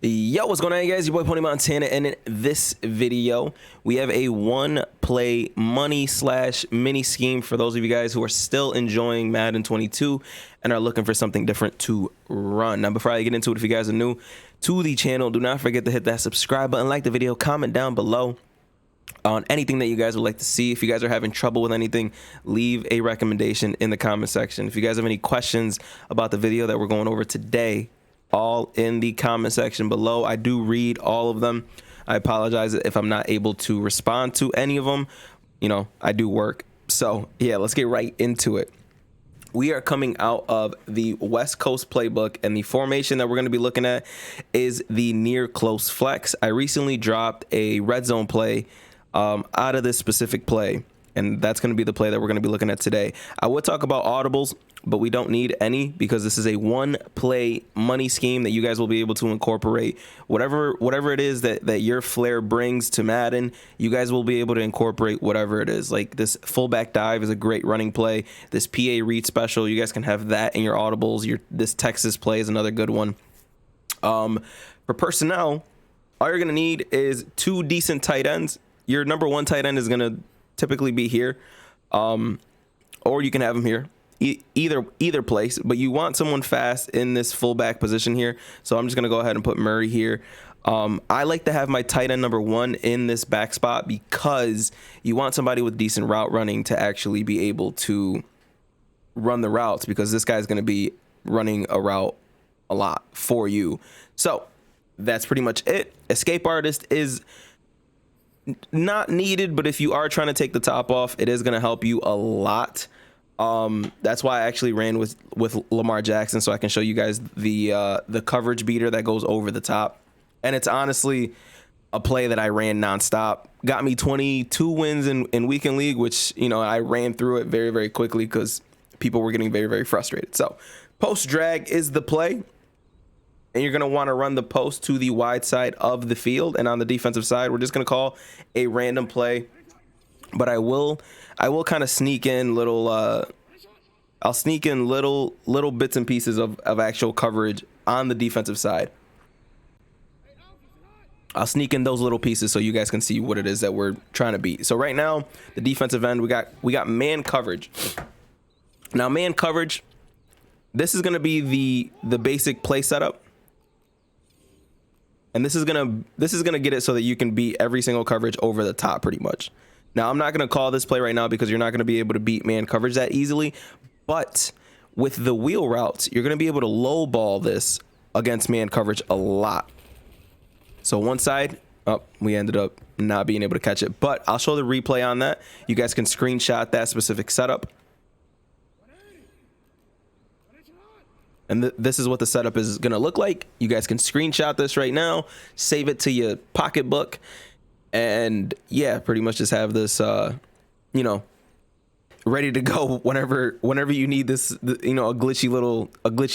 Yo, what's going on, guys? Your boy Pwny Montana, and in this video we have a one play money slash mini scheme for those of you guys who are still enjoying Madden 22 and are looking for something different to run. Now, before I get into it, if you guys are new to the channel, do not forget to hit that subscribe button, like the video, comment down below on anything that you guys would like to see. If you guys are having trouble with anything, leave a recommendation in the comment section. If you guys have any questions about the video that we're going over today, all in the comment section below. I do read all of them. I apologize if I'm not able to respond to any of them. You know, I do work. So yeah, let's get right into it. We are coming out of the West Coast playbook, and the formation that we're going to be looking at is the near close flex. I recently dropped a red zone play out of this specific play, and that's going to be the play that we're going to be looking at today. I would talk about audibles, but we don't need any because this is a one play money scheme that you guys will be able to incorporate whatever it is that your flair brings to Madden. You guys will be able to incorporate whatever it is. Like this fullback dive is a great running play. This PA read special, you guys can have that in your audibles. This Texas play is another good one. For personnel, all you're gonna need is two decent tight ends. Your number one tight end is gonna typically be here, or you can have him here. Either place, but you want someone fast in this fullback position here. So I'm just gonna go ahead and put Murray here. I like to have my tight end number one in this back spot because you want somebody with decent route running to actually be able to run the routes, because this guy's gonna be running a route a lot for you. So that's pretty much it. Escape artist is not needed, but if you are trying to take the top off, it is gonna help you a lot. That's why I actually ran with Lamar Jackson, so I can show you guys the coverage beater that goes over the top. And it's honestly a play that I ran nonstop. Got me 22 wins in weekend league, which, you know, I ran through it very, very quickly because people were getting very, very frustrated. So post drag is the play, and you're going to want to run the post to the wide side of the field. And on the defensive side, we're just going to call a random play. But I will kind of sneak in little I'll sneak in little bits and pieces of actual coverage on the defensive side. I'll sneak in those little pieces so you guys can see what it is that we're trying to beat. So right now, the defensive end, we got man coverage. Now, man coverage, this is going to be the basic play setup. And this is going to get it so that you can beat every single coverage over the top pretty much. Now, I'm not going to call this play right now because you're not going to be able to beat man coverage that easily. But with the wheel routes, you're going to be able to low ball this against man coverage a lot. So one side, we ended up not being able to catch it. But I'll show the replay on that. You guys can screenshot that specific setup. And this is what the setup is going to look like. You guys can screenshot this right now, save it to your pocketbook. And yeah, pretty much just have this, you know, ready to go whenever you need this, you know, a glitchy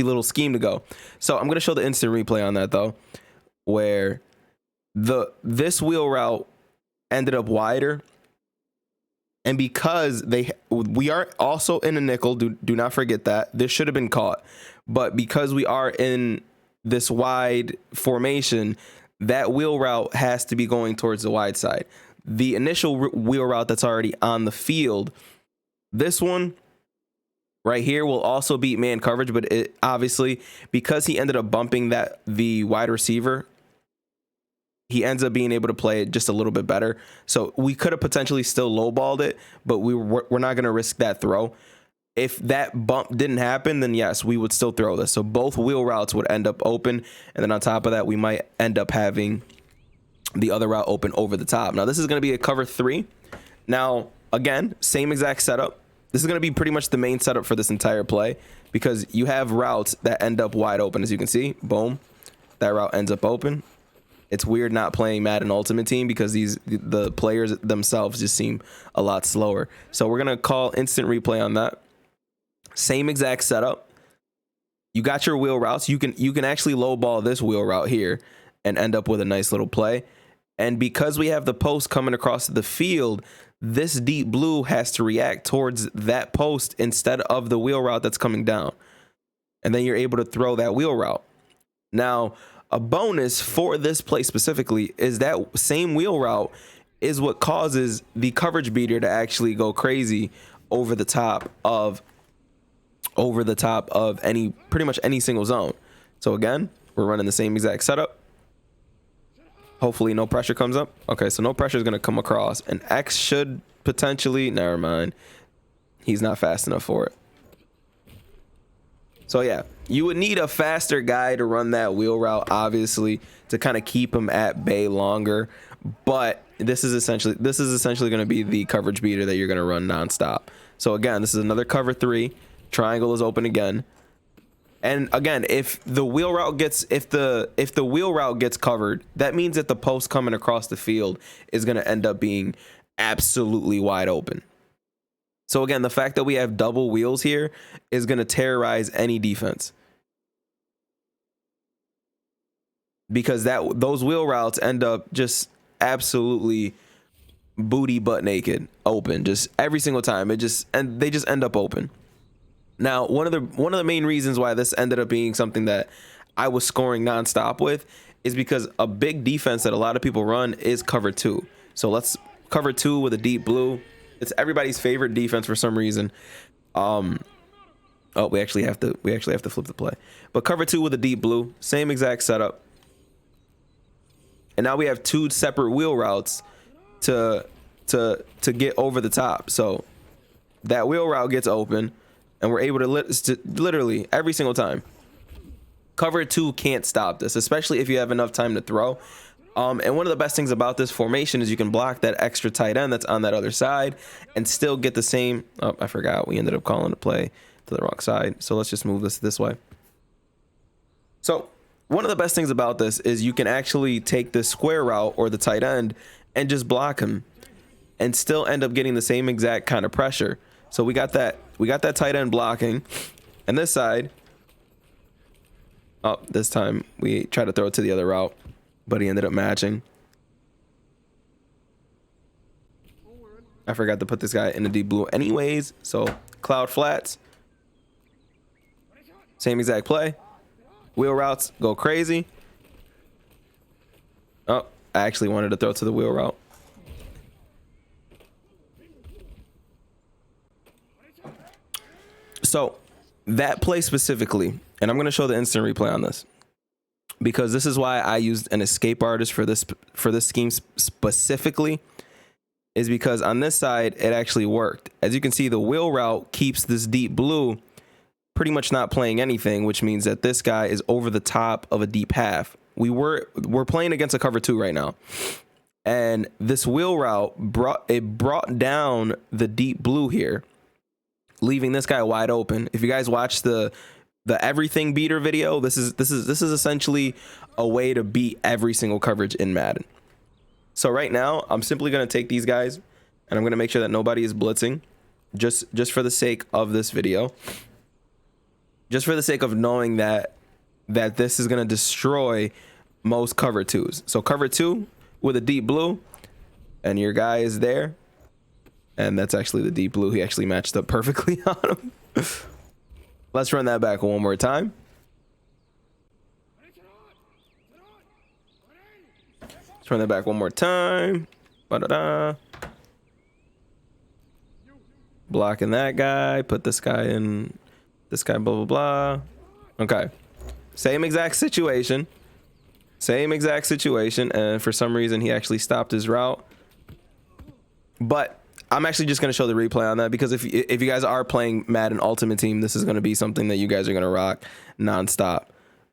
little scheme to go. So I'm gonna show the instant replay on that though, where this wheel route ended up wider, and because we are also in a nickel, do not forget that this should have been caught, but because we are in this wide formation, that wheel route has to be going towards the wide side. The initial wheel route that's already on the field, this one right here will also beat man coverage, but it obviously, because he ended up bumping the wide receiver, he ends up being able to play it just a little bit better. So we could have potentially still lowballed it, but we're not going to risk that throw. If that bump didn't happen, then yes, we would still throw this. So both wheel routes would end up open. And then on top of that, we might end up having the other route open over the top. Now, this is going to be a cover 3. Now, again, same exact setup. This is going to be pretty much the main setup for this entire play, because you have routes that end up wide open. As you can see, boom, that route ends up open. It's weird not playing Madden Ultimate Team because the players themselves just seem a lot slower. So we're going to call instant replay on that. Same exact setup. You got your wheel routes. You can actually low ball this wheel route here and end up with a nice little play. And because we have the post coming across the field, this deep blue has to react towards that post instead of the wheel route that's coming down. And then you're able to throw that wheel route. Now, a bonus for this play specifically is that same wheel route is what causes the coverage beater to actually go crazy over the top of any pretty much any single zone. So again, we're running the same exact setup. Hopefully no pressure comes up. Okay, so no pressure is going to come across, and X should potentially, never mind, he's not fast enough for it. So yeah, you would need a faster guy to run that wheel route, obviously, to kind of keep him at bay longer. But this is essentially going to be the coverage beater that you're going to run nonstop. So again, this is another cover 3. Triangle is open again. And again, if the wheel route gets covered, that means that the post coming across the field is going to end up being absolutely wide open. So again, the fact that we have double wheels here is going to terrorize any defense, because those wheel routes end up just absolutely booty butt naked open just every single time. They just end up open. Now, one of the main reasons why this ended up being something that I was scoring nonstop with is because a big defense that a lot of people run is cover 2. So let's cover 2 with a deep blue. It's everybody's favorite defense for some reason. Oh, we actually have to flip the play. But cover 2 with a deep blue, same exact setup. And now we have 2 separate wheel routes to get over the top. So that wheel route gets open, and we're able to literally every single time. Cover 2 can't stop this, especially if you have enough time to throw. And one of the best things about this formation is you can block that extra tight end that's on that other side and still get the same. Oh, I forgot. We ended up calling the play to the wrong side. So let's just move this way. So one of the best things about this is you can actually take the square route or the tight end and just block him and still end up getting the same exact kind of pressure. So we got that tight end blocking, and this side, oh, this time we tried to throw it to the other route, but he ended up matching. I forgot to put this guy in the deep blue anyways. So cloud flats, same exact play. Wheel routes go crazy. Oh, I actually wanted to throw to the wheel route. So that play specifically, and I'm going to show the instant replay on this, because this is why I used an escape artist for this scheme specifically, is because on this side it actually worked. As you can see, the wheel route keeps this deep blue pretty much not playing anything, which means that this guy is over the top of a deep half. We're playing against a cover 2 right now, and this wheel route brought down the deep blue here, leaving this guy wide open. If you guys watch the everything beater video, this is essentially a way to beat every single coverage in Madden. So right now, I'm simply going to take these guys and I'm going to make sure that nobody is blitzing, just for the sake of this video, just for the sake of knowing that this is going to destroy most cover 2s. So cover 2 with a deep blue, and your guy is there. And that's actually the deep blue. He actually matched up perfectly on him. Let's run that back one more time. Let's run that back one more time. Ba-da-da. Blocking that guy. Put this guy in. This guy, blah, blah, blah. Okay. Same exact situation. Same exact situation. And for some reason, he actually stopped his route. But I'm actually just going to show the replay on that, because if you guys are playing Madden Ultimate Team, this is going to be something that you guys are going to rock nonstop.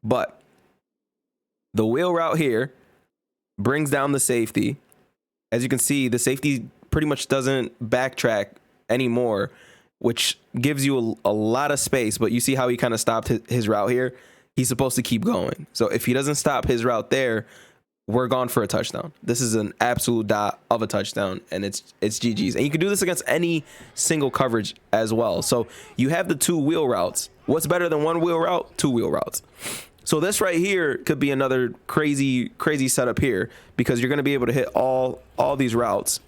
But the wheel route here brings down the safety. As you can see, the safety pretty much doesn't backtrack anymore, which gives you a lot of space. But you see how he kind of stopped his route here? He's supposed to keep going. So if he doesn't stop his route there, we're gone for a touchdown. This is an absolute dot of a touchdown, and it's GG's. And you can do this against any single coverage as well. So you have the 2 wheel routes. What's better than 1 wheel route? 2 wheel routes. So this right here could be another crazy setup here, because you're going to be able to hit all these routes.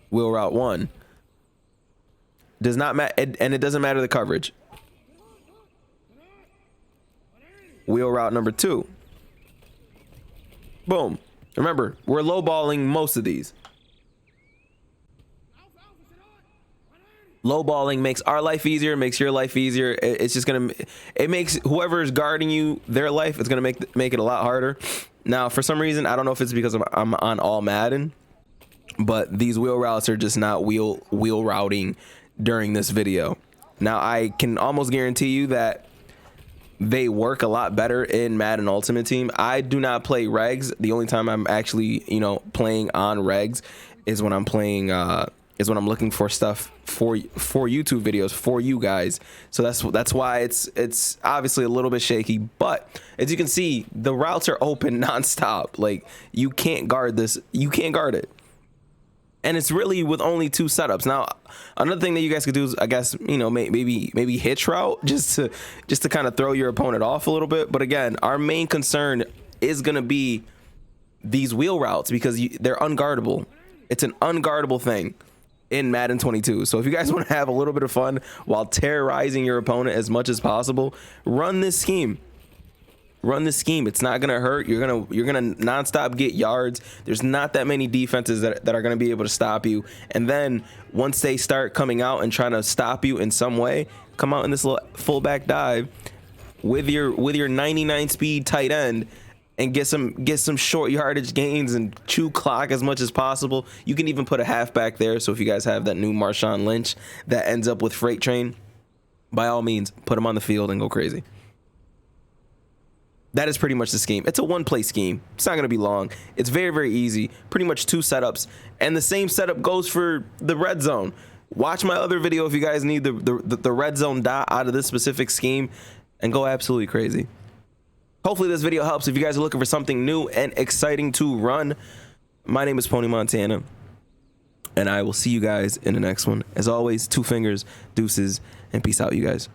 Wheel route 1 does not matter, and it doesn't matter the coverage. wheel route number 2. Boom. Remember, we're lowballing most of these. Lowballing makes our life easier, makes your life easier. It's just gonna, it makes whoever's guarding you their life, it's gonna make it a lot harder. Now, for some reason, I don't know if it's because I'm on all Madden, but these wheel routes are just not wheel routing during this video. Now, I can almost guarantee you that they work a lot better in Madden Ultimate Team. I do not play regs. The only time I'm actually, you know, playing on regs is when I'm playing is when I'm looking for stuff for YouTube videos for you guys. So that's why it's obviously a little bit shaky, but as you can see, the routes are open nonstop. Like, you can't guard this, you can't guard it. And it's really with only 2 setups. Now, another thing that you guys could do is, I guess, you know, maybe hitch route just to kind of throw your opponent off a little bit. But again, our main concern is going to be these wheel routes because they're unguardable. It's an unguardable thing in Madden 22. So if you guys want to have a little bit of fun while terrorizing your opponent as much as possible, run this scheme. Run the scheme. It's not gonna hurt. You're gonna nonstop get yards. There's not that many defenses that are gonna be able to stop you. And then once they start coming out and trying to stop you in some way, come out in this little fullback dive with your 99 speed tight end and get some short yardage gains and chew clock as much as possible. You can even put a halfback there. So if you guys have that new Marshawn Lynch that ends up with freight train, by all means, put him on the field and go crazy. That is pretty much the scheme. It's a one-play scheme. It's not going to be long. It's very, very easy. Pretty much 2 setups. And the same setup goes for the red zone. Watch my other video if you guys need the red zone dot out of this specific scheme and go absolutely crazy. Hopefully this video helps if you guys are looking for something new and exciting to run. My name is Pwny Montana, and I will see you guys in the next one. As always, 2 fingers, deuces, and peace out, you guys.